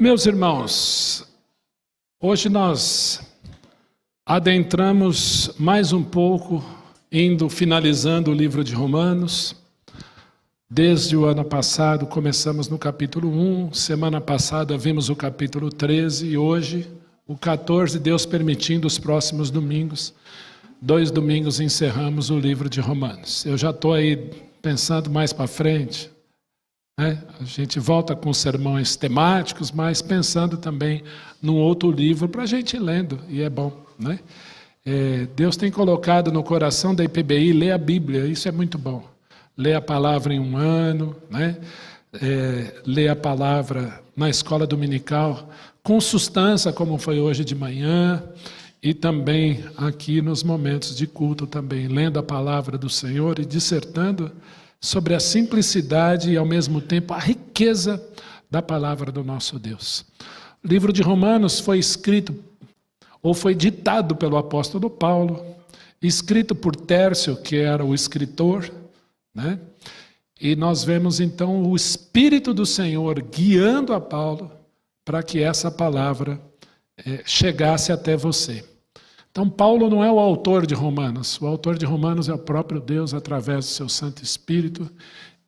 Meus irmãos, hoje nós adentramos mais um pouco, finalizando o livro de Romanos. Desde o ano passado começamos no capítulo 1, semana passada vimos o capítulo 13 e hoje o 14, Deus permitindo os próximos domingos. 2 domingos encerramos o livro de Romanos. Eu já estou aí pensando mais para frente, né? A gente volta com sermões temáticos, mas pensando também num outro livro para a gente ir lendo, e é bom, né? Deus tem colocado no coração da IPBI ler a Bíblia, isso é muito bom. Ler a palavra em um ano, né? Ler a palavra na escola dominical, com sustância, como foi hoje de manhã, e também aqui nos momentos de culto também, lendo a palavra do Senhor e dissertando sobre a simplicidade e ao mesmo tempo a riqueza da palavra do nosso Deus. O livro de Romanos foi escrito, ou foi ditado pelo apóstolo Paulo, escrito por Tércio, que era o escritor, né? E nós vemos então o Espírito do Senhor guiando a Paulo para que essa palavra chegasse até você. Então Paulo não é o autor de Romanos, o autor de Romanos é o próprio Deus através do seu Santo Espírito.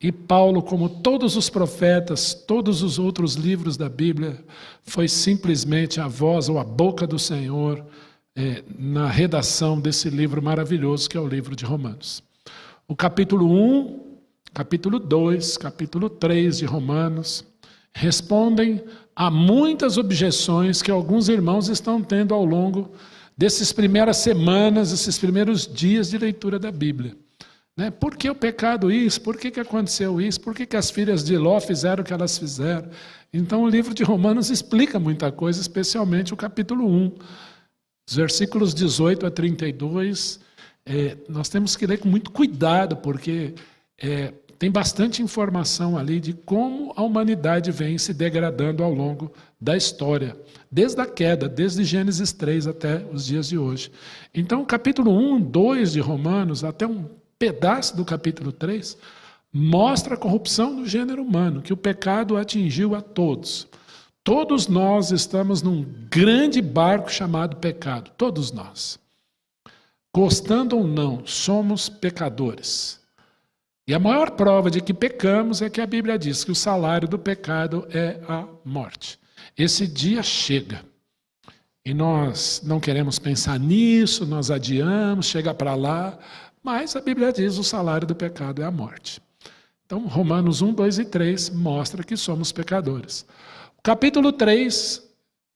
E Paulo, como todos os profetas, todos os outros livros da Bíblia, foi simplesmente a voz ou a boca do Senhor na redação desse livro maravilhoso que é o livro de Romanos. O capítulo 1, capítulo 2, capítulo 3 de Romanos respondem a muitas objeções que alguns irmãos estão tendo ao longo dessas primeiras semanas, esses primeiros dias de leitura da Bíblia. Né? Por que o pecado isso? Por que aconteceu isso? Por que as filhas de Ló fizeram o que elas fizeram? Então o livro de Romanos explica muita coisa, especialmente o capítulo 1. Os versículos 18 a 32, nós temos que ler com muito cuidado, porque tem bastante informação ali de como a humanidade vem se degradando ao longo da história, desde a queda, desde Gênesis 3 até os dias de hoje. Então, o capítulo 1, 2 de Romanos, até um pedaço do capítulo 3, mostra a corrupção do gênero humano, que o pecado atingiu a todos. Todos nós estamos num grande barco chamado pecado, todos nós. Gostando ou não, somos pecadores. E a maior prova de que pecamos é que a Bíblia diz que o salário do pecado é a morte. Esse dia chega. E nós não queremos pensar nisso, nós adiamos, chega para lá, mas a Bíblia diz que o salário do pecado é a morte. Então, Romanos 1, 2 e 3 mostra que somos pecadores. O capítulo 3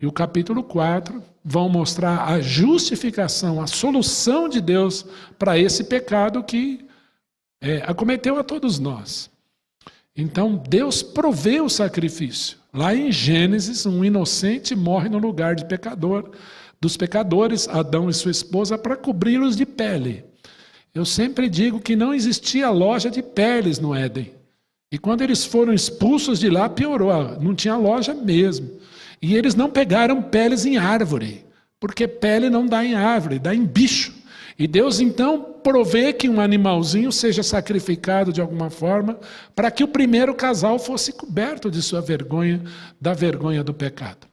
e o capítulo 4 vão mostrar a justificação, a solução de Deus para esse pecado que acometeu a todos nós. Então Deus provê o sacrifício. Lá em Gênesis, um inocente morre no lugar de pecador, dos pecadores, Adão e sua esposa, para cobri-los de pele. Eu sempre digo que não existia loja de peles no Éden. E quando eles foram expulsos de lá, piorou, não tinha loja mesmo. E eles não pegaram peles em árvore, porque pele não dá em árvore, dá em bicho. E Deus então provê que um animalzinho seja sacrificado de alguma forma para que o primeiro casal fosse coberto de sua vergonha, da vergonha do pecado.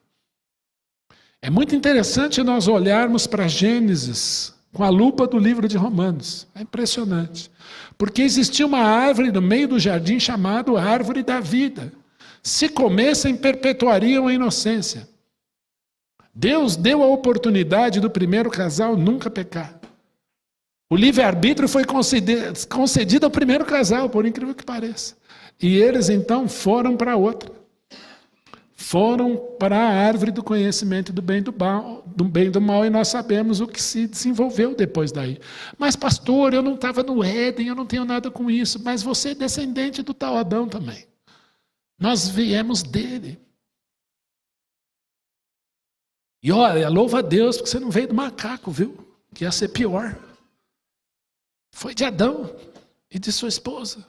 É muito interessante nós olharmos para Gênesis com a lupa do livro de Romanos. É impressionante. Porque existia uma árvore no meio do jardim chamada árvore da vida. Se comessem, perpetuariam a inocência. Deus deu a oportunidade do primeiro casal nunca pecar. O livre-arbítrio foi concedido ao primeiro casal, por incrível que pareça. E eles então foram para outra. Foram para a árvore do conhecimento do bem e do mal, e nós sabemos o que se desenvolveu depois daí. Mas pastor, eu não estava no Éden, eu não tenho nada com isso. Mas você é descendente do tal Adão também. Nós viemos dele. E olha, louva a Deus, porque você não veio do macaco, viu? Que ia ser pior. Foi de Adão e de sua esposa.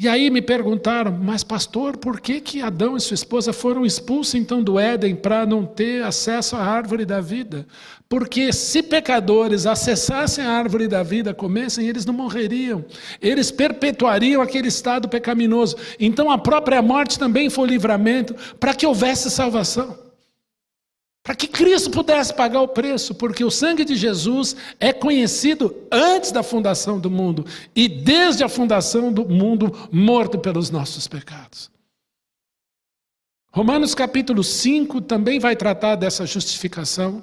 E aí me perguntaram, mas pastor, por que Adão e sua esposa foram expulsos então do Éden para não ter acesso à árvore da vida? Porque se pecadores acessassem a árvore da vida, comessem, eles não morreriam. Eles perpetuariam aquele estado pecaminoso. Então a própria morte também foi livramento para que houvesse salvação. Para que Cristo pudesse pagar o preço, porque o sangue de Jesus é conhecido antes da fundação do mundo e desde a fundação do mundo morto pelos nossos pecados. Romanos capítulo 5 também vai tratar dessa justificação.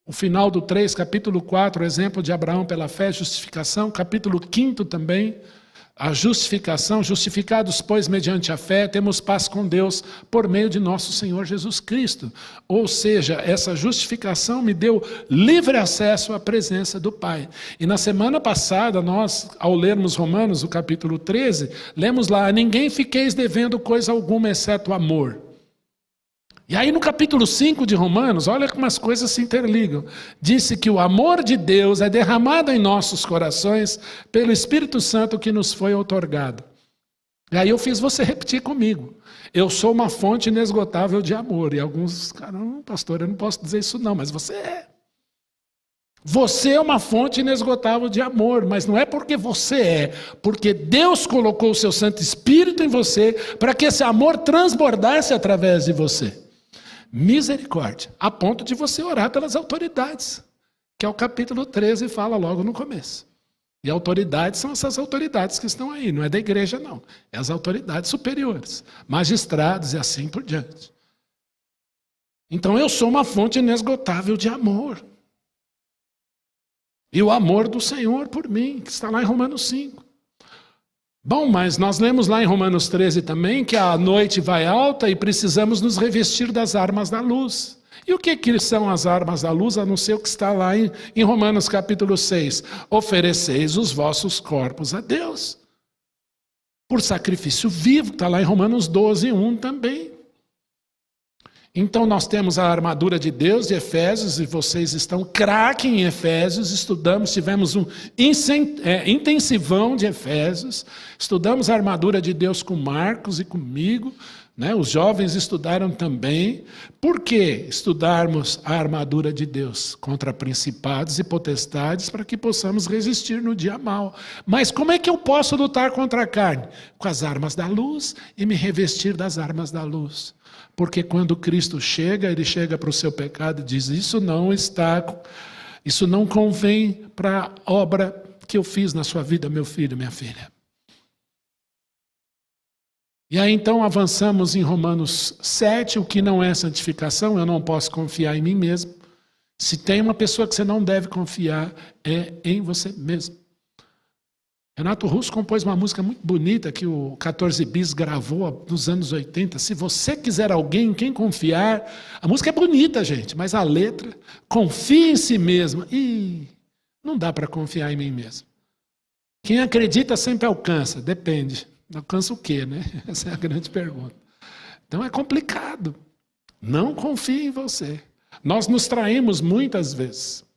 O final do 3, capítulo 4, o exemplo de Abraão pela fé, justificação. Capítulo 5 também, a justificação. Justificados, pois, mediante a fé, temos paz com Deus por meio de nosso Senhor Jesus Cristo. Ou seja, essa justificação me deu livre acesso à presença do Pai. E na semana passada, nós, ao lermos Romanos, o capítulo 13, lemos lá, a ninguém fiqueis devendo coisa alguma, exceto amor. E aí no capítulo 5 de Romanos, olha como as coisas se interligam. Disse que o amor de Deus é derramado em nossos corações pelo Espírito Santo que nos foi outorgado. E aí eu fiz você repetir comigo. Eu sou uma fonte inesgotável de amor. E alguns, caramba, pastor, eu não posso dizer isso não, mas você é. Você é uma fonte inesgotável de amor, mas não é porque você é, porque Deus colocou o seu Santo Espírito em você para que esse amor transbordasse através de você. Misericórdia, a ponto de você orar pelas autoridades, que é o capítulo 13 fala logo no começo. E autoridades são essas autoridades que estão aí, não é da igreja não, é as autoridades superiores, magistrados e assim por diante. Então eu sou uma fonte inesgotável de amor. E o amor do Senhor por mim, que está lá em Romanos 5. Bom, mas nós lemos lá em Romanos 13 também que a noite vai alta e precisamos nos revestir das armas da luz. E o que são as armas da luz, a não ser o que está lá em Romanos capítulo 6? Ofereceis os vossos corpos a Deus, por sacrifício vivo, que está lá em Romanos 12, 1 também. Então nós temos a armadura de Deus de Efésios, e vocês estão craque em Efésios, estudamos, tivemos um intensivão de Efésios, estudamos a armadura de Deus com Marcos e comigo, né? Os jovens estudaram também. Por que estudarmos a armadura de Deus? Contra principados e potestades, para que possamos resistir no dia mau. Mas como é que eu posso lutar contra a carne? Com as armas da luz e me revestir das armas da luz. Porque quando Cristo chega, Ele chega para o seu pecado e diz, isso não convém para a obra que eu fiz na sua vida, meu filho, minha filha. E aí então avançamos em Romanos 7, o que não é santificação, eu não posso confiar em mim mesmo. Se tem uma pessoa que você não deve confiar, é em você mesmo. Renato Russo compôs uma música muito bonita que o 14 Bis gravou nos anos 80. Se você quiser alguém em quem confiar, a música é bonita, gente, mas a letra, confie em si mesmo. Não dá para confiar em mim mesmo. Quem acredita sempre alcança, depende. Alcança o quê, né? Essa é a grande pergunta. Então é complicado. Não confie em você. Nós nos traímos muitas vezes.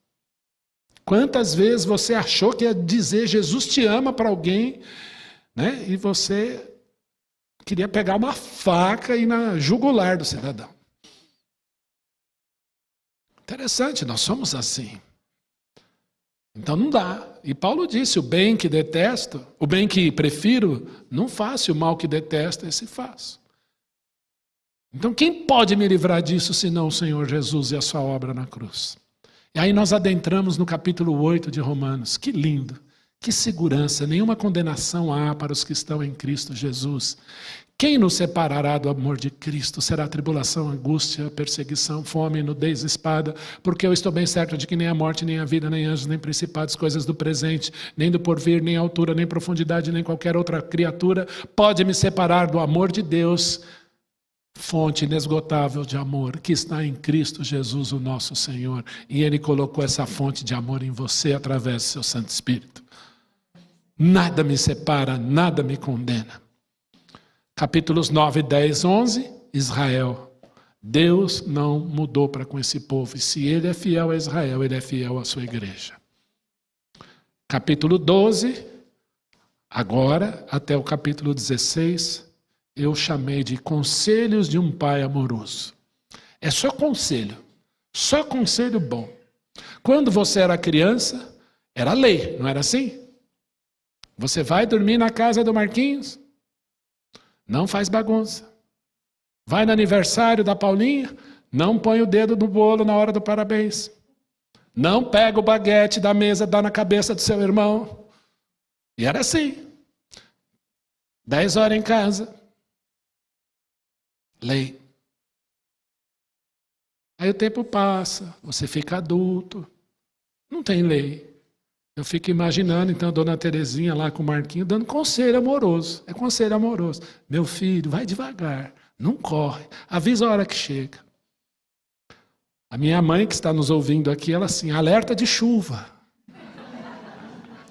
Quantas vezes você achou que ia dizer Jesus te ama para alguém, né? E você queria pegar uma faca e ir na jugular do cidadão. Interessante, nós somos assim. Então não dá. E Paulo disse, o bem que detesto, o bem que prefiro, não faço, o mal que detesto, esse faço. Então quem pode me livrar disso, senão o Senhor Jesus e a sua obra na cruz? E aí nós adentramos no capítulo 8 de Romanos. Que lindo, que segurança, nenhuma condenação há para os que estão em Cristo Jesus. Quem nos separará do amor de Cristo? Será tribulação, angústia, perseguição, fome, nudez, espada? Porque eu estou bem certo de que nem a morte, nem a vida, nem anjos, nem principados, coisas do presente, nem do porvir, nem altura, nem profundidade, nem qualquer outra criatura pode me separar do amor de Deus, fonte inesgotável de amor, que está em Cristo Jesus, o nosso Senhor. E Ele colocou essa fonte de amor em você através do seu Santo Espírito. Nada me separa, nada me condena. Capítulos 9, 10, 11, Israel. Deus não mudou para com esse povo. E se Ele é fiel a Israel, Ele é fiel à sua igreja. Capítulo 12, Agora, até o capítulo 16, eu chamei de conselhos de um pai amoroso. É só conselho bom. Quando você era criança, era lei, não era assim? Você vai dormir na casa do Marquinhos? Não faz bagunça. Vai no aniversário da Paulinha? Não põe o dedo no bolo na hora do parabéns. Não pega o baguete da mesa, dá na cabeça do seu irmão. E era assim. 10 horas em casa. Lei. Aí o tempo passa, você fica adulto. Não tem lei. Eu fico imaginando, então, a dona Terezinha lá com o Marquinho dando conselho amoroso. É conselho amoroso. Meu filho, vai devagar. Não corre. Avisa a hora que chega. A minha mãe, que está nos ouvindo aqui, ela assim, alerta de chuva.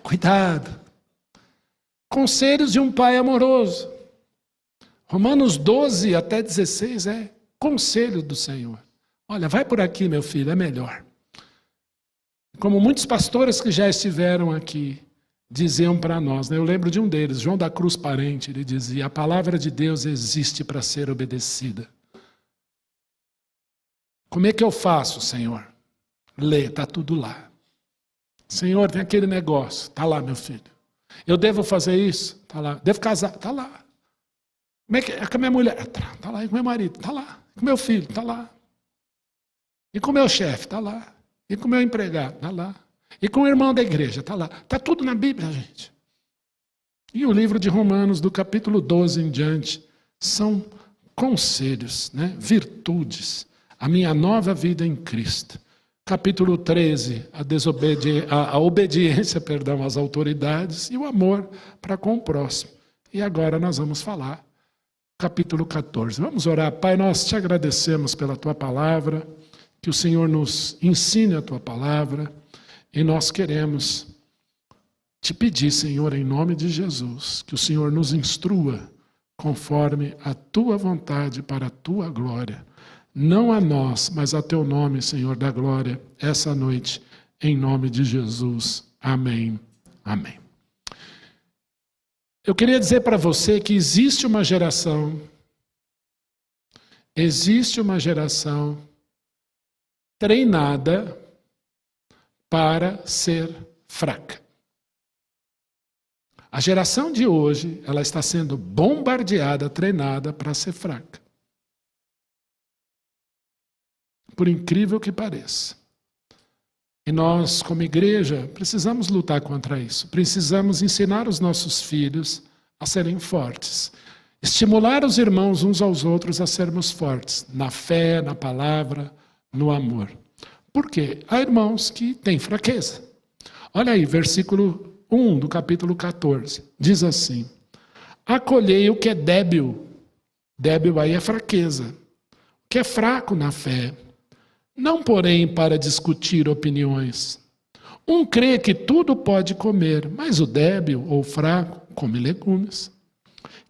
Cuidado. Conselhos de um pai amoroso. Romanos 12 até 16 é conselho do Senhor. Olha, vai por aqui, meu filho, é melhor. Como muitos pastores que já estiveram aqui diziam para nós, né? Eu lembro de um deles, João da Cruz Parente, ele dizia, a palavra de Deus existe para ser obedecida. Como é que eu faço, Senhor? Lê, está tudo lá. Senhor, tem aquele negócio, está lá, meu filho. Eu devo fazer isso? Está lá. Devo casar? Está lá. Como é que é com a minha mulher? Está lá. E com meu marido? Está lá. E com meu filho? Está lá. E com meu chefe? Está lá. E com meu empregado? Está lá. E com o irmão da igreja? Está lá. Está tudo na Bíblia, gente. E o livro de Romanos, do capítulo 12 em diante, são conselhos, né? Virtudes. A minha nova vida em Cristo. Capítulo 13, a obediência, às autoridades e o amor para com o próximo. E agora nós vamos falar, capítulo 14. Vamos orar. Pai, nós te agradecemos pela tua palavra, que o Senhor nos ensine a tua palavra, e nós queremos te pedir, Senhor, em nome de Jesus, que o Senhor nos instrua conforme a tua vontade para a tua glória. Não a nós, mas a teu nome, Senhor da glória, essa noite, em nome de Jesus. Amém. Amém. Eu queria dizer para você que existe uma geração treinada para ser fraca. A geração de hoje, ela está sendo bombardeada, treinada para ser fraca. Por incrível que pareça. E nós, como igreja, precisamos lutar contra isso. Precisamos ensinar os nossos filhos a serem fortes. Estimular os irmãos uns aos outros a sermos fortes. Na fé, na palavra, no amor. Por quê? Há irmãos que têm fraqueza. Olha aí, versículo 1 do capítulo 14. Diz assim: acolhei o que é débil. Débil aí é fraqueza. O que é fraco na fé. Não, porém, para discutir opiniões. Um crê que tudo pode comer, mas o débil ou fraco come legumes.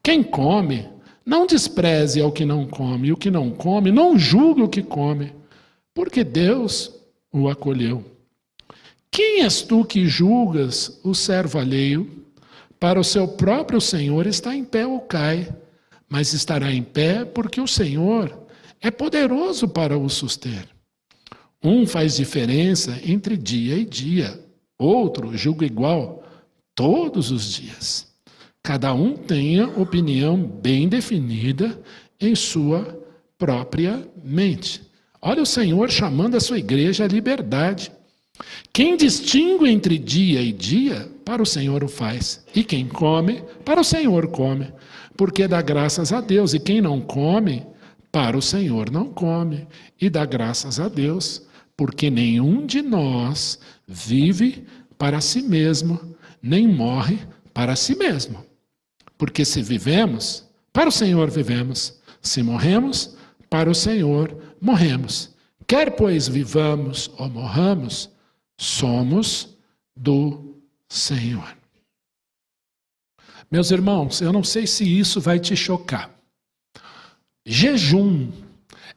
Quem come, não despreze ao que não come, e o que não come, não julgue o que come, porque Deus o acolheu. Quem és tu que julgas o servo alheio? Para o seu próprio Senhor está em pé ou cai, mas estará em pé porque o Senhor é poderoso para o suster. Um faz diferença entre dia e dia, outro julga igual todos os dias. Cada um tenha opinião bem definida em sua própria mente. Olha o Senhor chamando a sua igreja à liberdade. Quem distingue entre dia e dia, para o Senhor o faz. E quem come, para o Senhor come, porque dá graças a Deus. E quem não come, para o Senhor não come, e dá graças a Deus, porque nenhum de nós vive para si mesmo, nem morre para si mesmo. Porque se vivemos, para o Senhor vivemos. Se morremos, para o Senhor morremos. Quer, pois, vivamos ou morramos, somos do Senhor. Meus irmãos, eu não sei se isso vai te chocar. Jejum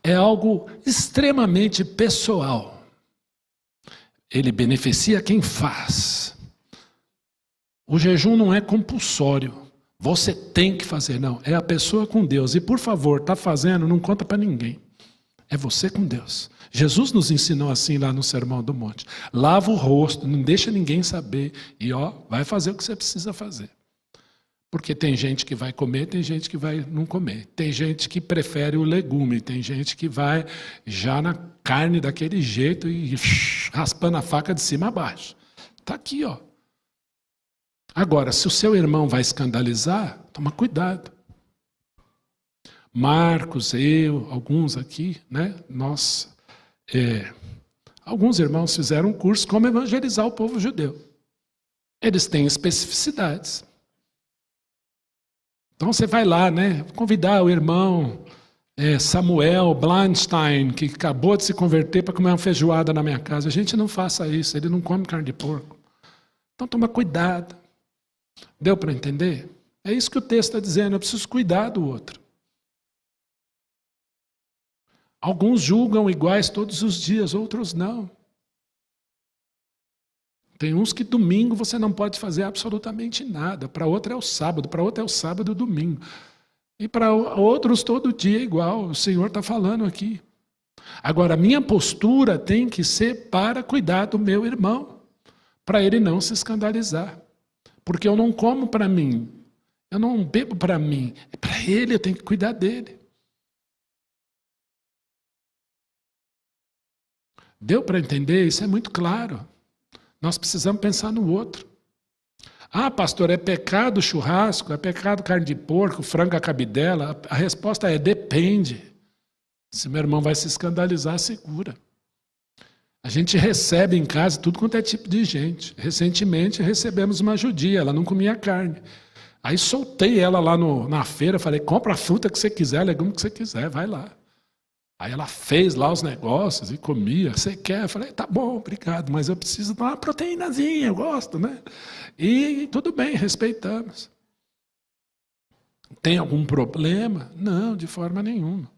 é algo extremamente pessoal. Ele beneficia quem faz. O jejum não é compulsório. Você tem que fazer, não. É a pessoa com Deus. E por favor, está fazendo, não conta para ninguém. É você com Deus. Jesus nos ensinou assim lá no Sermão do Monte. Lava o rosto, não deixa ninguém saber. E vai fazer o que você precisa fazer. Porque tem gente que vai comer, tem gente que vai não comer. Tem gente que prefere o legume, tem gente que vai já na carne daquele jeito e raspando a faca de cima a baixo. Está aqui, ó. Agora, se o seu irmão vai escandalizar, toma cuidado. Marcos, eu, alguns aqui, né? Nós, alguns irmãos fizeram um curso como evangelizar o povo judeu. Eles têm especificidades. Então você vai lá, né? Convidar o irmão Samuel Blindstein, que acabou de se converter para comer uma feijoada na minha casa. A gente não faça isso, ele não come carne de porco. Então toma cuidado. Deu para entender? É isso que o texto está dizendo, eu preciso cuidar do outro. Alguns julgam iguais todos os dias, outros não. Tem uns que domingo você não pode fazer absolutamente nada, para outro é o sábado, para outro é o sábado e domingo. E para outros todo dia é igual, o Senhor está falando aqui. Agora, a minha postura tem que ser para cuidar do meu irmão, para ele não se escandalizar. Porque eu não como para mim, eu não bebo para mim, é para ele, eu tenho que cuidar dele. Deu para entender? Isso é muito claro. Nós precisamos pensar no outro. Ah, pastor, é pecado churrasco, é pecado carne de porco, frango à cabidela? A resposta é depende. Se meu irmão vai se escandalizar, segura. A gente recebe em casa tudo quanto é tipo de gente. Recentemente recebemos uma judia, ela não comia carne. Aí soltei ela lá na feira, falei, compra a fruta que você quiser, legume que você quiser, vai lá. Aí ela fez lá os negócios e comia. Você quer? Eu falei, tá bom, obrigado, mas eu preciso de uma proteínazinha, eu gosto, né? E tudo bem, respeitamos. Tem algum problema? Não, de forma nenhuma.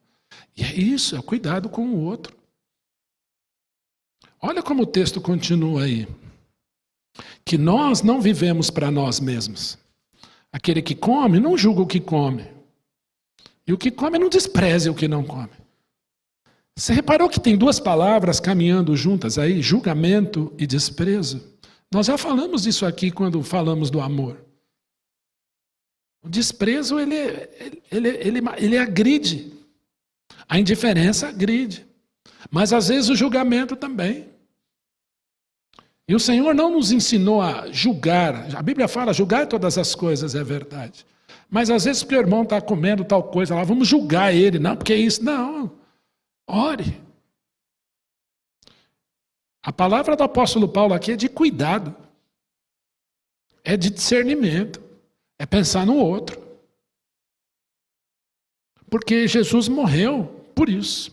E é isso, é o cuidado com o outro. Olha como o texto continua aí. Que nós não vivemos para nós mesmos. Aquele que come, não julga o que come. E o que come, não despreze o que não come. Você reparou que tem duas palavras caminhando juntas aí? Julgamento e desprezo. Nós já falamos disso aqui quando falamos do amor. O desprezo, ele agride. A indiferença agride. Mas às vezes o julgamento também. E o Senhor não nos ensinou a julgar. A Bíblia fala, julgar todas as coisas, é verdade. Mas às vezes porque o irmão está comendo tal coisa lá, vamos julgar ele. Não, porque é isso. Não. Ore. A palavra do apóstolo Paulo aqui é de cuidado. É de discernimento. É pensar no outro. Porque Jesus morreu por isso.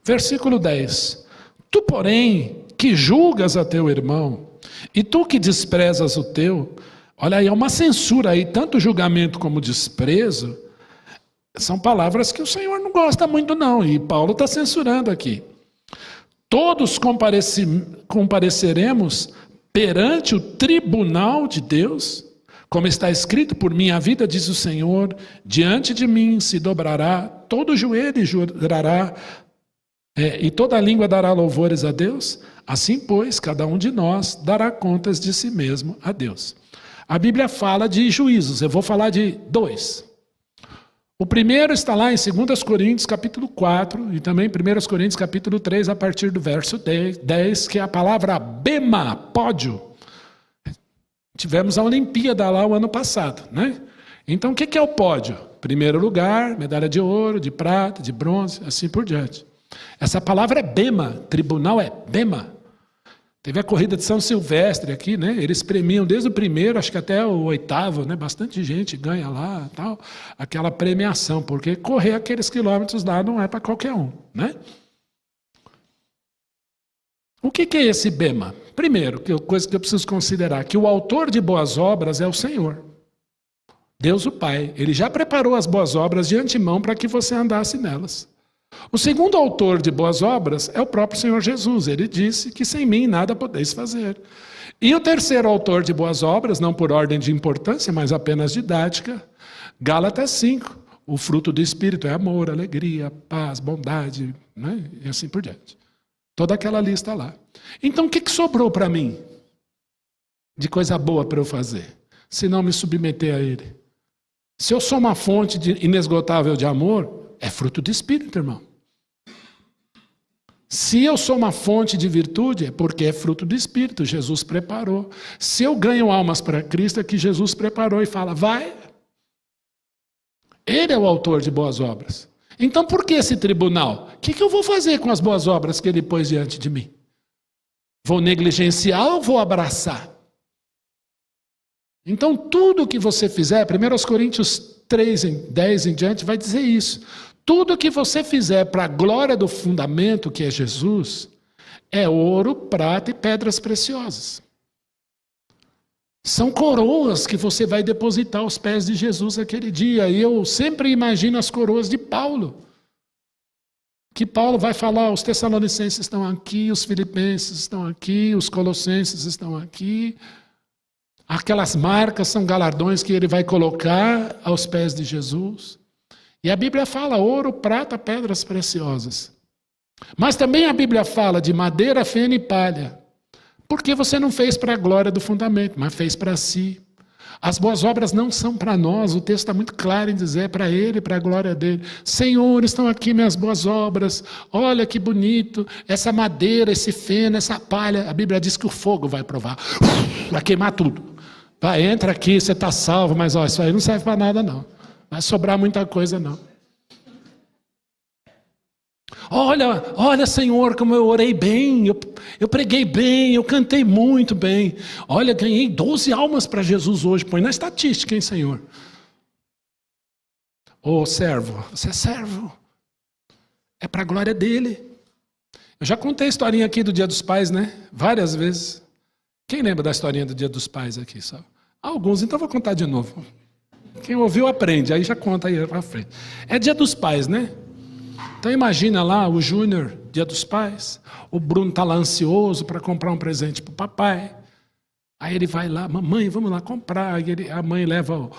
Versículo 10. Tu, porém, que julgas a teu irmão, e tu que desprezas o teu, olha aí, é uma censura aí, tanto julgamento como desprezo, são palavras que o Senhor não gosta muito não, e Paulo está censurando aqui. Todos compareceremos perante o tribunal de Deus, como está escrito, por minha vida, diz o Senhor, diante de mim se dobrará, todo joelho jurará, e toda língua dará louvores a Deus. Assim, pois, cada um de nós dará contas de si mesmo a Deus. A Bíblia fala de juízos, eu vou falar de dois. O primeiro está lá em 2 Coríntios capítulo 4 e também 1 Coríntios capítulo 3, a partir do verso 10, que é a palavra bema, pódio. Tivemos a Olimpíada lá o ano passado, né? Então o que é o pódio? Primeiro lugar, medalha de ouro, de prata, de bronze, assim por diante. Essa palavra é bema, tribunal é bema. Teve a corrida de São Silvestre aqui, né? Eles premiam desde o primeiro, acho que até o oitavo, né? Bastante gente ganha lá, tal, aquela premiação, porque correr aqueles quilômetros lá não é para qualquer um, né? O que é esse bema? Primeiro, coisa que eu preciso considerar, que o autor de boas obras é o Senhor. Deus o Pai. Ele já preparou as boas obras de antemão para que você andasse nelas. O segundo autor de boas obras é o próprio Senhor Jesus. Ele disse que sem mim nada podeis fazer. E o terceiro autor de boas obras, não por ordem de importância, mas apenas didática, Gálatas 5. O fruto do Espírito é amor, alegria, paz, bondade, né? E assim por diante. Toda aquela lista lá. Então o que sobrou para mim de coisa boa para eu fazer? Se não me submeter a Ele. Se eu sou uma fonte inesgotável de amor, é fruto do Espírito, irmão. Se eu sou uma fonte de virtude, é porque é fruto do Espírito, Jesus preparou. Se eu ganho almas para Cristo, é que Jesus preparou e fala, vai. Ele é o autor de boas obras. Então por que esse tribunal? O que eu vou fazer com as boas obras que ele pôs diante de mim? Vou negligenciar ou vou abraçar? Então tudo que você fizer, 1 Coríntios 3, 10 em diante, vai dizer isso. Tudo que você fizer para a glória do fundamento, que é Jesus, é ouro, prata e pedras preciosas. São coroas que você vai depositar aos pés de Jesus aquele dia. E eu sempre imagino as coroas de Paulo. Que Paulo vai falar, os Tessalonicenses estão aqui, os Filipenses estão aqui, os Colossenses estão aqui. Aquelas marcas são galardões que ele vai colocar aos pés de Jesus. E a Bíblia fala ouro, prata, pedras preciosas. Mas também a Bíblia fala de madeira, feno e palha. Porque você não fez para a glória do fundamento, mas fez para si. As boas obras não são para nós, o texto está muito claro em dizer, é para Ele, para a glória dele. Senhor, estão aqui minhas boas obras, olha que bonito, essa madeira, esse feno, essa palha. A Bíblia diz que o fogo vai provar, vai queimar tudo. Vai, entra aqui, você está salvo, mas ó, isso aí não serve para nada não. Vai sobrar muita coisa não. Olha, Senhor, como eu orei bem, eu preguei bem, eu cantei muito bem. Olha, ganhei 12 almas para Jesus hoje. Põe na estatística, hein, Senhor? Ô servo, você é servo. É para a glória dele. Eu já contei a historinha aqui do Dia dos Pais, né? Várias vezes. Quem lembra da historinha do Dia dos Pais aqui? Só? Alguns, então vou contar de novo. Quem ouviu aprende, aí já conta aí para frente. É Dia dos Pais, né? Então imagina lá o Júnior, Dia dos Pais, o Bruno está lá ansioso para comprar um presente para o papai. Aí ele vai lá, mamãe, vamos lá comprar. Aí a mãe leva,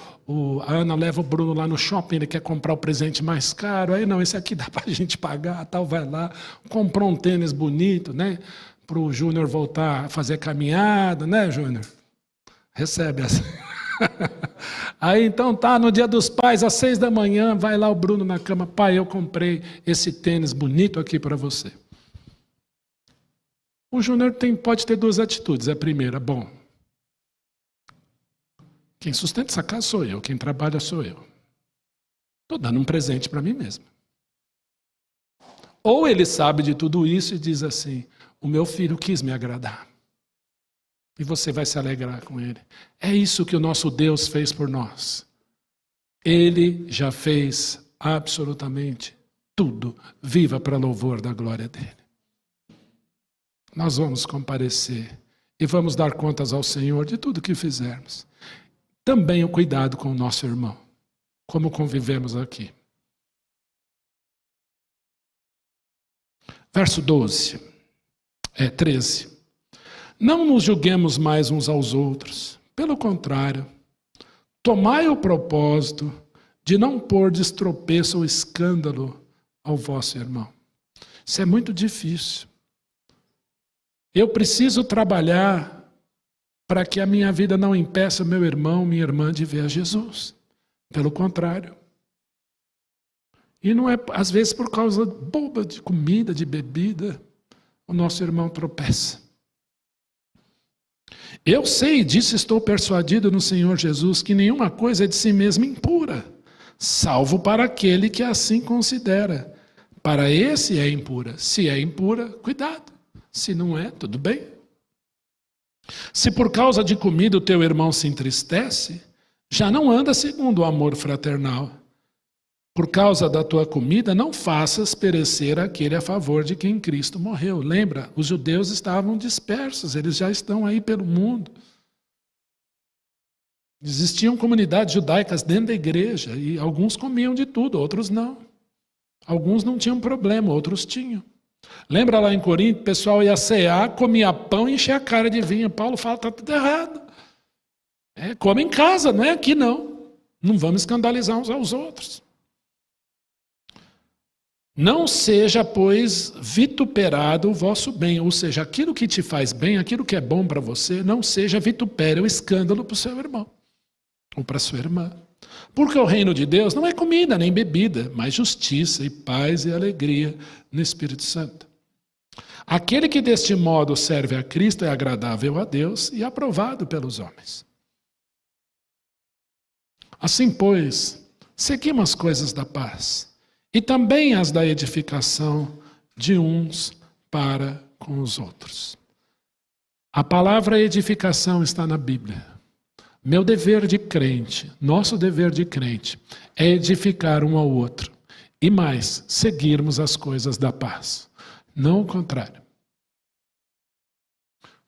a Ana leva o Bruno lá no shopping, ele quer comprar o presente mais caro. Aí não, esse aqui dá para a gente pagar, tal, vai lá, comprou um tênis bonito, né? Para o Júnior voltar a fazer caminhada, né, Júnior? Recebe essa. Aí então tá, no Dia dos Pais, às 6 da manhã, vai lá o Bruno na cama, pai, eu comprei esse tênis bonito aqui para você. O Júnior pode ter duas atitudes. A primeira, bom, quem sustenta essa casa sou eu, quem trabalha sou eu. Estou dando um presente para mim mesmo. Ou ele sabe de tudo isso e diz assim, o meu filho quis me agradar. E você vai se alegrar com ele. É isso que o nosso Deus fez por nós. Ele já fez absolutamente tudo. Viva para louvor da glória dele. Nós vamos comparecer e vamos dar contas ao Senhor de tudo que fizermos. Também o cuidado com o nosso irmão, como convivemos aqui. Verso 13. Não nos julguemos mais uns aos outros. Pelo contrário, tomai o propósito de não pôr de tropeço ou escândalo ao vosso irmão. Isso é muito difícil. Eu preciso trabalhar para que a minha vida não impeça meu irmão, minha irmã de ver a Jesus. Pelo contrário. E não é, às vezes, por causa boba de comida, de bebida, o nosso irmão tropeça. Eu sei, disse, estou persuadido no Senhor Jesus, que nenhuma coisa é de si mesma impura, salvo para aquele que assim considera. Para esse é impura. Se é impura, cuidado. Se não é, tudo bem. Se por causa de comida o teu irmão se entristece, já não anda segundo o amor fraternal. Por causa da tua comida, não faças perecer aquele a favor de quem Cristo morreu. Lembra, os judeus estavam dispersos, eles já estão aí pelo mundo. Existiam comunidades judaicas dentro da igreja, e alguns comiam de tudo, outros não. Alguns não tinham problema, outros tinham. Lembra lá em Corinto, o pessoal ia cear, comia pão e enchia a cara de vinho. Paulo fala, está tudo errado. Come em casa, não é aqui não. Não vamos escandalizar uns aos outros. Não seja, pois, vituperado o vosso bem, ou seja, aquilo que te faz bem, aquilo que é bom para você, não seja vitupério ou escândalo para o seu irmão ou para a sua irmã. Porque o reino de Deus não é comida nem bebida, mas justiça e paz e alegria no Espírito Santo. Aquele que deste modo serve a Cristo é agradável a Deus e aprovado pelos homens. Assim, pois, seguimos as coisas da paz e também as da edificação de uns para com os outros. A palavra edificação está na Bíblia. Meu dever de crente, nosso dever de crente, é edificar um ao outro. E mais, seguirmos as coisas da paz. Não o contrário.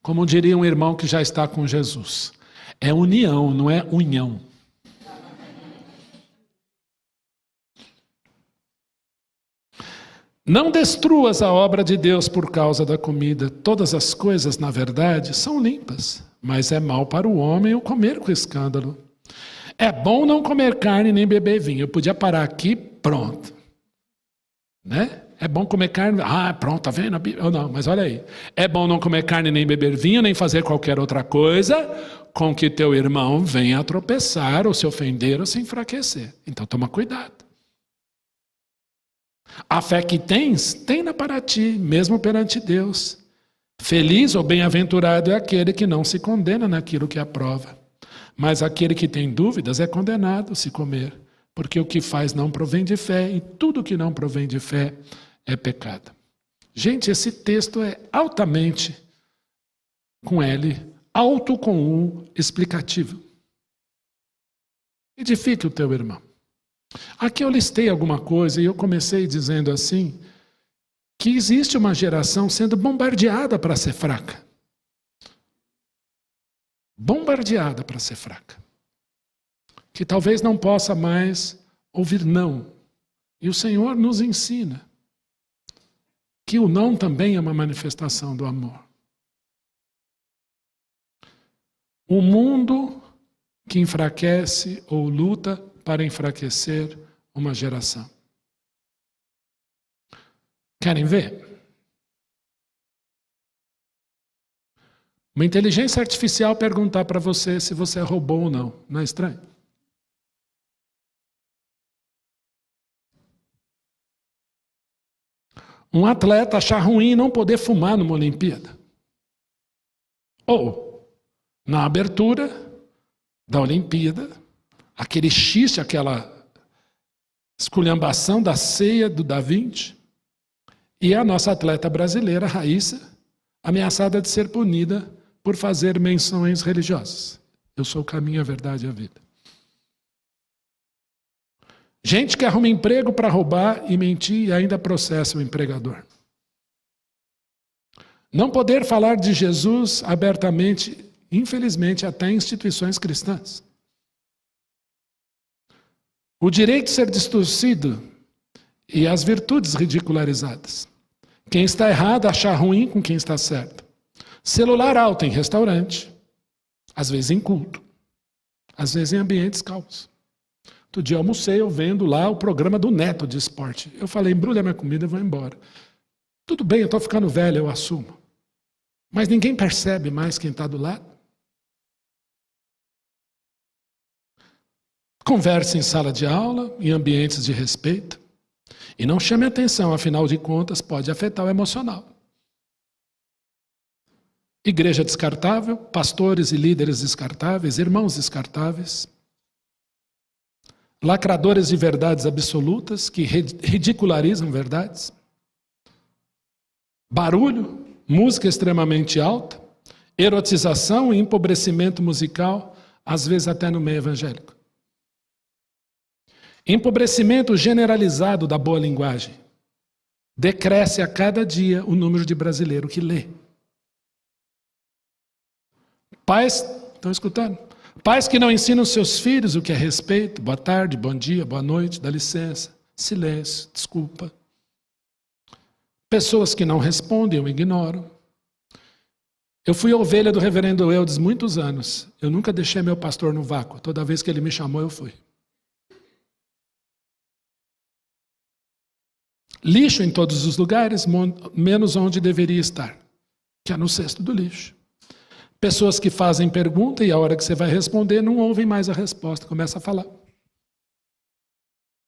Como diria um irmão que já está com Jesus, é união, não é unhão. Não destruas a obra de Deus por causa da comida. Todas as coisas, na verdade, são limpas, mas é mal para o homem o comer com escândalo. É bom não comer carne nem beber vinho. Eu podia parar aqui, pronto. Né? É bom comer carne. Pronto, tá vendo? Não, mas olha aí. É bom não comer carne nem beber vinho, nem fazer qualquer outra coisa com que teu irmão venha a tropeçar, ou se ofender, ou se enfraquecer. Então toma cuidado. A fé que tens, tem-na para ti, mesmo perante Deus. Feliz ou bem-aventurado é aquele que não se condena naquilo que aprova. Mas aquele que tem dúvidas é condenado se comer, porque o que faz não provém de fé, e tudo que não provém de fé é pecado. Gente, esse texto é altamente, com L, alto com U, explicativo. Edifique o teu irmão. Aqui eu listei alguma coisa e eu comecei dizendo assim, que existe uma geração sendo bombardeada para ser fraca. Bombardeada para ser fraca. Que talvez não possa mais ouvir não. E o Senhor nos ensina que o não também é uma manifestação do amor. O mundo que enfraquece ou luta para enfraquecer uma geração. Querem ver? Uma inteligência artificial perguntar para você se você roubou ou não. Não é estranho? Um atleta achar ruim não poder fumar numa Olimpíada. Ou, na abertura da Olimpíada, aquele xiste, aquela esculhambação da ceia do Da Vinci, e a nossa atleta brasileira, Raíssa, ameaçada de ser punida por fazer menções religiosas. Eu sou o caminho, a verdade e a vida. Gente que arruma emprego para roubar e mentir e ainda processa o empregador. Não poder falar de Jesus abertamente, infelizmente, até em instituições cristãs. O direito de ser distorcido e as virtudes ridicularizadas. Quem está errado achar ruim com quem está certo. Celular alto em restaurante, às vezes em culto, às vezes em ambientes calmos. Outro dia eu almocei, eu vendo lá o programa do Neto de esporte. Eu falei, embrulha minha comida e vou embora. Tudo bem, eu estou ficando velho, eu assumo. Mas ninguém percebe mais quem está do lado. Converse em sala de aula, em ambientes de respeito. E não chame atenção, afinal de contas, pode afetar o emocional. Igreja descartável, pastores e líderes descartáveis, irmãos descartáveis. Lacradores de verdades absolutas que ridicularizam verdades. Barulho, música extremamente alta, erotização e empobrecimento musical, às vezes até no meio evangélico. Empobrecimento generalizado da boa linguagem. Decresce a cada dia o número de brasileiro que lê. Pais, estão escutando? Pais que não ensinam seus filhos o que é respeito, boa tarde, bom dia, boa noite, dá licença, Silêncio, desculpa. Pessoas que não respondem, eu ignoro. Eu fui ovelha do reverendo Eudes muitos anos. Eu nunca deixei meu pastor no vácuo. Toda vez que ele me chamou, eu fui. Lixo em todos os lugares, menos onde deveria estar, que é no cesto do lixo. Pessoas que fazem pergunta e a hora que você vai responder não ouvem mais a resposta, começa a falar.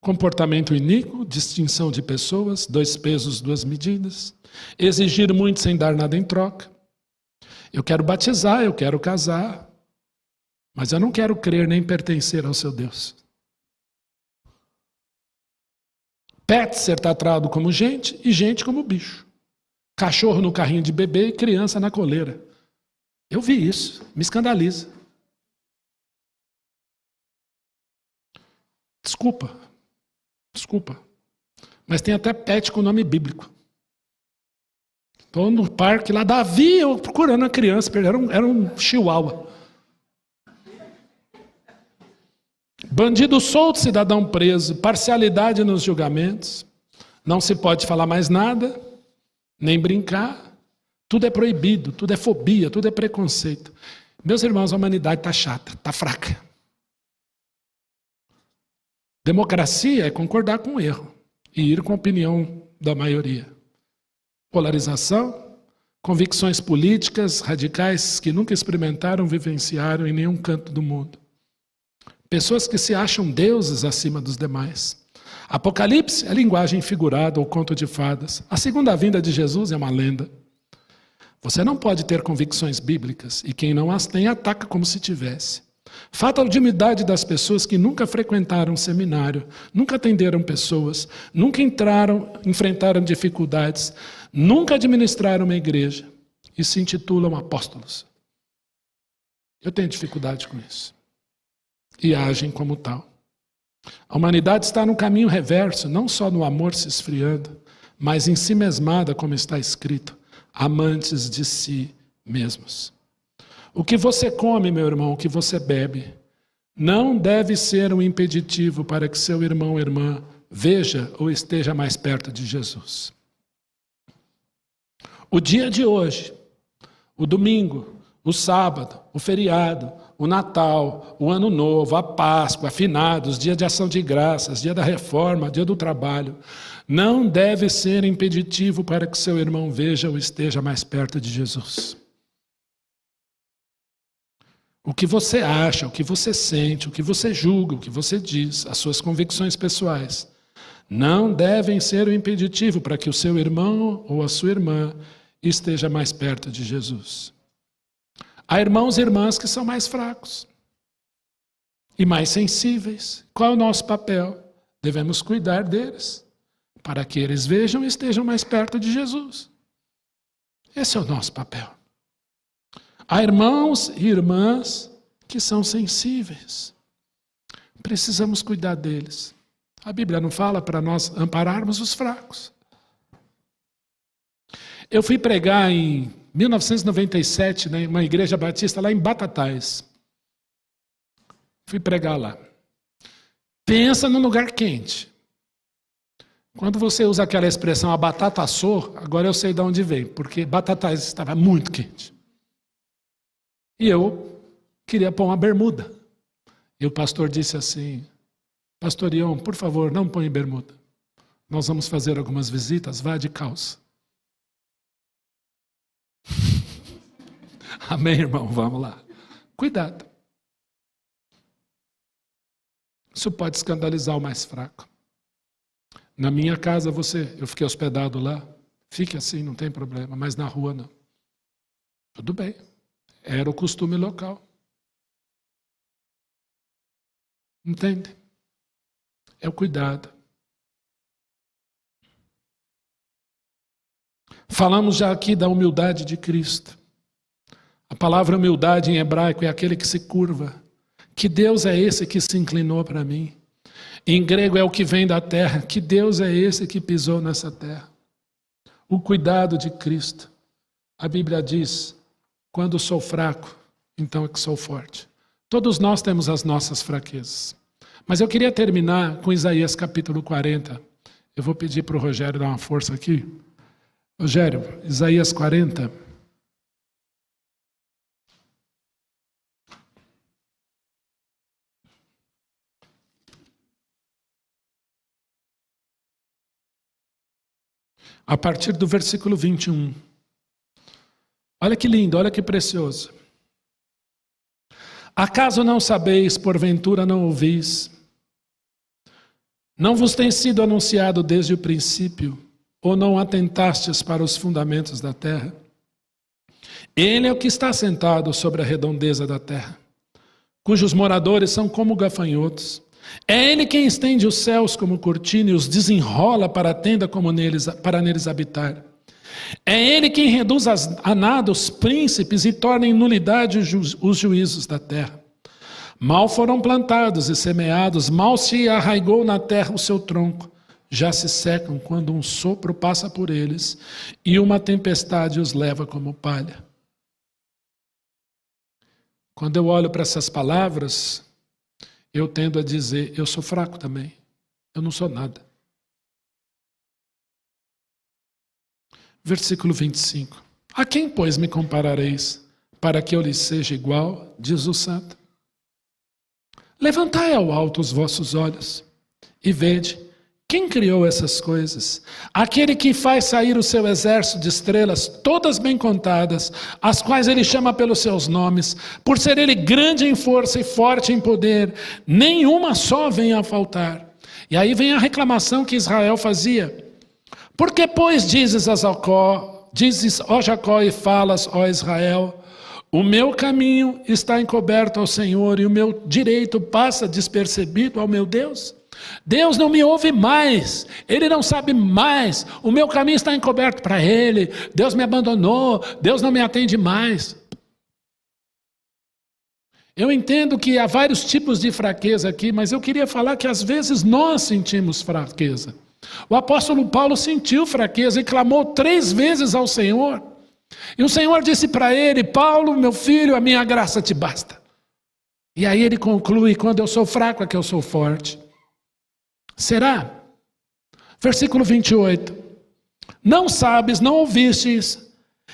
Comportamento iníquo, distinção de pessoas, 2 pesos, 2 medidas. Exigir muito sem dar nada em troca. Eu quero batizar, eu quero casar, mas eu não quero crer nem pertencer ao seu Deus. Pet ser tratado como gente e gente como bicho. Cachorro no carrinho de bebê e criança na coleira. Eu vi isso, me escandaliza. Desculpa. Mas tem até pet com nome bíblico. Estou no parque lá, Davi, eu procurando a criança, era um chihuahua. Bandido solto, cidadão preso, parcialidade nos julgamentos, não se pode falar mais nada, nem brincar, tudo é proibido, tudo é fobia, tudo é preconceito. Meus irmãos, a humanidade está chata, está fraca. Democracia é concordar com o erro e ir com a opinião da maioria. Polarização, convicções políticas radicais que nunca experimentaram, vivenciaram em nenhum canto do mundo. Pessoas que se acham deuses acima dos demais. Apocalipse é linguagem figurada ou conto de fadas. A segunda vinda de Jesus é uma lenda. Você não pode ter convicções bíblicas e quem não as tem ataca como se tivesse. Falta de humildade das pessoas que nunca frequentaram um seminário, nunca atenderam pessoas, nunca enfrentaram dificuldades, nunca administraram uma igreja e se intitulam apóstolos. Eu tenho dificuldade com isso. E agem como tal. A humanidade está no caminho reverso, não só no amor se esfriando, mas em si mesmada, como está escrito, amantes de si mesmos. O que você come, meu irmão, o que você bebe, não deve ser um impeditivo para que seu irmão ou irmã veja ou esteja mais perto de Jesus. O dia de hoje, o domingo, o sábado, o feriado, o Natal, o Ano Novo, a Páscoa, finados, dia de ação de graças, dia da reforma, dia do trabalho, não deve ser impeditivo para que seu irmão veja ou esteja mais perto de Jesus. O que você acha, o que você sente, o que você julga, o que você diz, as suas convicções pessoais, não devem ser o impeditivo para que o seu irmão ou a sua irmã esteja mais perto de Jesus. Há irmãos e irmãs que são mais fracos e mais sensíveis. Qual é o nosso papel? Devemos cuidar deles, para que eles vejam e estejam mais perto de Jesus. Esse é o nosso papel. Há irmãos e irmãs que são sensíveis. Precisamos cuidar deles. A Bíblia não fala para nós ampararmos os fracos. Eu fui pregar em 1997, né, uma igreja batista lá em Batatais. Fui pregar lá. Pensa num lugar quente. Quando você usa aquela expressão, a batata assou, agora eu sei de onde vem, porque Batatais estava muito quente. E eu queria pôr uma bermuda. E o pastor disse assim, Pastor Ion, por favor, não põe bermuda. Nós vamos fazer algumas visitas, vá de calça. Amém, irmão? Vamos lá. Cuidado. Isso pode escandalizar o mais fraco. Na minha casa, eu fiquei hospedado lá. Fique assim, não tem problema. Mas na rua, não. Tudo bem. Era o costume local. Entende? É o cuidado. Falamos já aqui da humildade de Cristo. A palavra humildade em hebraico é aquele que se curva. Que Deus é esse que se inclinou para mim? Em grego é o que vem da terra. Que Deus é esse que pisou nessa terra? O cuidado de Cristo. A Bíblia diz, quando sou fraco, então é que sou forte. Todos nós temos as nossas fraquezas. Mas eu queria terminar com Isaías capítulo 40. Eu vou pedir para o Rogério dar uma força aqui. Rogério, Isaías 40. A partir do versículo 21. Olha que lindo, olha que precioso. Acaso não sabeis, porventura não ouvis? Não vos tem sido anunciado desde o princípio, ou não atentastes para os fundamentos da terra? Ele é o que está sentado sobre a redondeza da terra, cujos moradores são como gafanhotos. É ele quem estende os céus como cortina e os desenrola para a tenda para neles habitar. É ele quem reduz a nada os príncipes e torna em nulidade os juízos da terra. Mal foram plantados e semeados, mal se arraigou na terra o seu tronco. Já se secam quando um sopro passa por eles e uma tempestade os leva como palha. Quando eu olho para essas palavras, eu tendo a dizer, eu sou fraco também, eu não sou nada. Versículo 25. A quem, pois, me comparareis, para que eu lhes seja igual, diz o santo? Levantai ao alto os vossos olhos e vede, quem criou essas coisas? Aquele que faz sair o seu exército de estrelas, todas bem contadas, as quais ele chama pelos seus nomes, por ser ele grande em força e forte em poder, nenhuma só vem a faltar. E aí vem a reclamação que Israel fazia. Por que, pois, dizes, ó Jacó, e falas, ó Israel, o meu caminho está encoberto ao Senhor e o meu direito passa despercebido ao meu Deus? Deus não me ouve mais, Ele não sabe mais, o meu caminho está encoberto para Ele, Deus me abandonou, Deus não me atende mais. Eu entendo que há vários tipos de fraqueza aqui, mas eu queria falar que às vezes nós sentimos fraqueza. O apóstolo Paulo sentiu fraqueza e clamou 3 vezes ao Senhor. E o Senhor disse para ele, Paulo, meu filho, a minha graça te basta. E aí ele conclui, quando eu sou fraco é que eu sou forte. Será? Versículo 28. Não sabes, não ouvistes,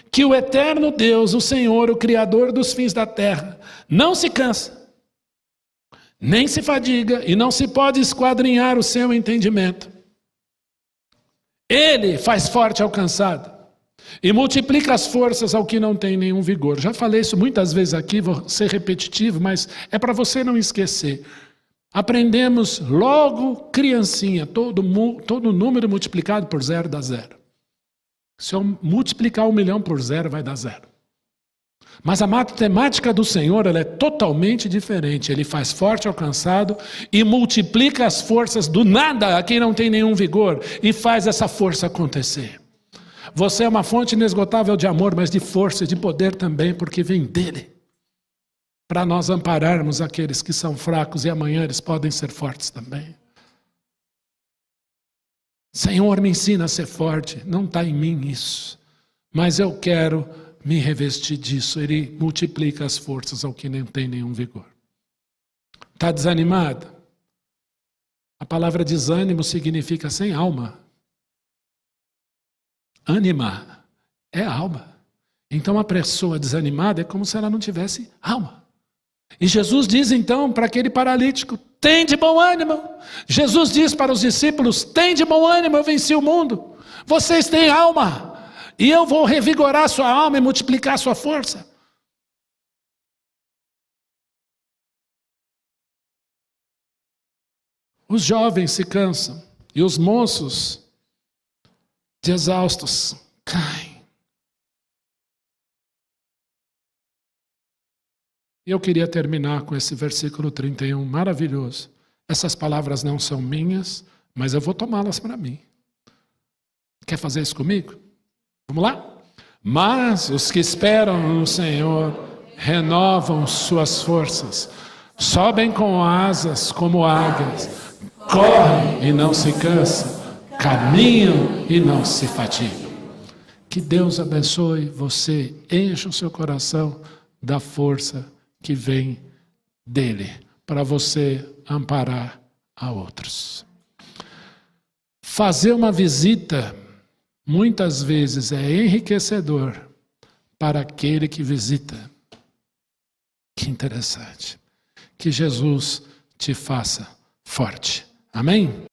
que o eterno Deus, o Senhor, o Criador dos fins da terra, não se cansa, nem se fadiga, e não se pode esquadrinhar o seu entendimento. Ele faz forte ao cansado, e multiplica as forças ao que não tem nenhum vigor. Já falei isso muitas vezes aqui, vou ser repetitivo, mas é para você não esquecer. Aprendemos logo criancinha, todo número multiplicado por 0 dá 0. Se eu multiplicar 1 milhão por 0 vai dar 0. Mas a matemática do Senhor ela é totalmente diferente. Ele faz forte ao cansado e multiplica as forças do nada a quem não tem nenhum vigor e faz essa força acontecer. Você é uma fonte inesgotável de amor, mas de força e de poder também, porque vem dele. Para nós ampararmos aqueles que são fracos e amanhã eles podem ser fortes também. Senhor, me ensina a ser forte. Não está em mim isso, mas eu quero me revestir disso. Ele multiplica as forças ao que não tem nenhum vigor. Está desanimado? A palavra desânimo significa sem alma. Ânima é alma. Então a pessoa desanimada é como se ela não tivesse alma. E Jesus diz então para aquele paralítico, tem de bom ânimo. Jesus diz para os discípulos, tem de bom ânimo, eu venci o mundo. Vocês têm alma, e eu vou revigorar sua alma e multiplicar sua força. Os jovens se cansam, e os moços, de exaustos, caem. E eu queria terminar com esse versículo 31, maravilhoso. Essas palavras não são minhas, mas eu vou tomá-las para mim. Quer fazer isso comigo? Vamos lá? Mas os que esperam no Senhor renovam suas forças, sobem com asas como águias, correm e não se cansam, caminham e não se fatigam. Que Deus abençoe você, encha o seu coração da força que vem dele, para você amparar a outros. Fazer uma visita, muitas vezes, é enriquecedor para aquele que visita. Que interessante. Que Jesus te faça forte. Amém?